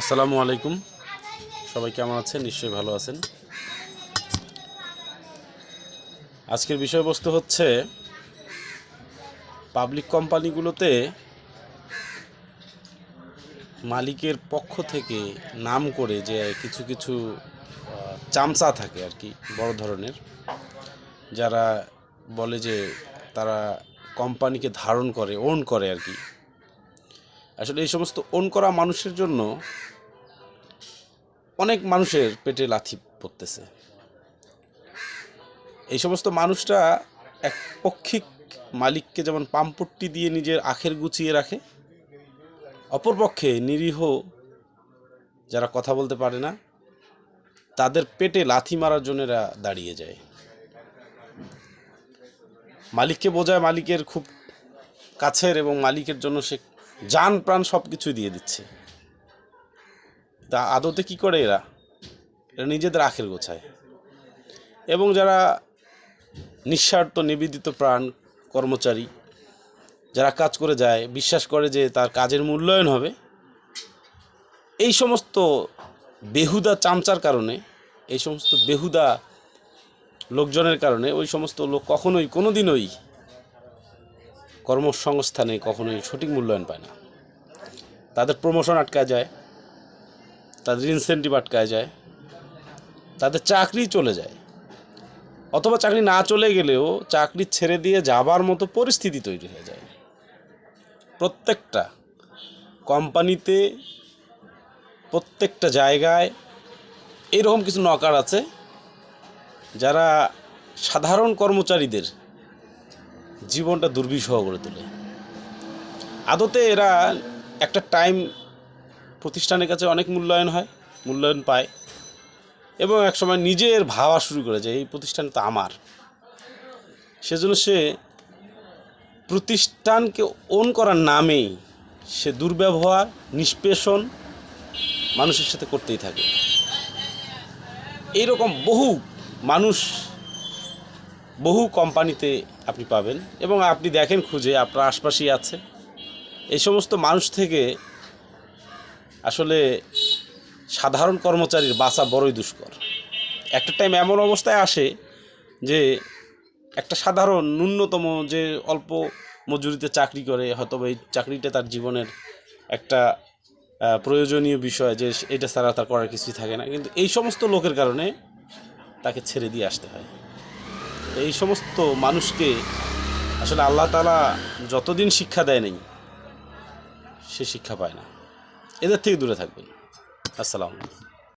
আসসালামু আলাইকুম। সবাই কেমন আছেন? নিশ্চয়ই ভালো আছেন। আজকের বিষয়বস্তু হচ্ছে পাবলিক কোম্পানিগুলোতে মালিকের পক্ষ থেকে নাম করে যে কিছু কিছু চামচা থাকে আর কি, বড় ধরনের, যারা বলে যে তারা কোম্পানিকে ধারণ করে, ওন করে আর কি। আসলে এই সমস্ত ওন করা মানুষের জন্য অনেক মানুষের পেটে লাথি পড়তেছে। এই সমস্ত মানুষরা একপক্ষিক মালিককে যেমন পামপট্টি দিয়ে নিজের আখের গুছিয়ে রাখে, অপরপক্ষে নিরীহ যারা কথা বলতে পারে না তাদের পেটে লাথি মারার জন্য এরা দাঁড়িয়ে যায়। মালিককে বোঝায় মালিকের খুব কাছের এবং মালিকের জন্য সে জান প্রাণ সব কিছুই দিয়ে দিচ্ছে। তা আদতে কি করে এরা নিজেদের আখের গোছায়। এবং যারা নিঃস্বার্থ নিবেদিত প্রাণ কর্মচারী, যারা কাজ করে যায়, বিশ্বাস করে যে তার কাজের মূল্যায়ন হবে, এই সমস্ত বেহুদা চামচার কারণে, এই সমস্ত বেহুদা লোকজনের কারণে ওই সমস্ত লোক কখনোই কোনোদিনই কর্মসংস্থানে কখনোই সঠিক মূল্যায়ন পায় না। তাদের প্রমোশন আটকায় যায়, তাদের ইনসেন্টিভ আটকায় যায়, তাদের চাকরি চলে যায়, অথবা চাকরি না চলে গেলেও চাকরি ছেড়ে দিয়ে যাবার মতো পরিস্থিতি তৈরি হয়ে যায়। প্রত্যেকটা কোম্পানিতে, প্রত্যেকটা জায়গায় এরকম কিছু নকার আছে যারা সাধারণ কর্মচারীদের জীবনটা দুর্বিষহ করে তোলে। আদতে এরা একটা টাইম প্রতিষ্ঠানের কাছে অনেক মূল্যায়ন পায়, এবং একসময় নিজের ভাবা শুরু করে যে এই প্রতিষ্ঠান তো আমার। সেজন্য সে প্রতিষ্ঠানকে ওন করার নামেই সে দুর্ব্যবহার, নিষ্পেষণ মানুষের সাথে করতেই থাকে। এইরকম বহু মানুষ বহু কোম্পানিতে আপনি পাবেন, এবং আপনি দেখেন খুঁজে আপনার আশপাশেই আছে। এই সমস্ত মানুষ থেকে আসলে সাধারণ কর্মচারীর বাঁচা বড়ই দুষ্কর। একটা টাইম এমন অবস্থায় আসে যে একটা সাধারণ ন্যূনতম যে অল্প মজুরিতে চাকরি করে, হয়তো এই চাকরিটা তার জীবনের একটা প্রয়োজনীয় বিষয়, যে এটা ছাড়া তার করার কিছুই থাকে না, কিন্তু এই সমস্ত লোকের কারণে তাকে ছেড়ে দিয়ে আসতে হয়। এই সমস্ত মানুষকে আসলে আল্লাহ তাআলা যতদিন শিক্ষা দেয় নাই, সে শিক্ষা পায় না। এদের থেকে দূরে থাকবেন। আসসালামু আলাইকুম।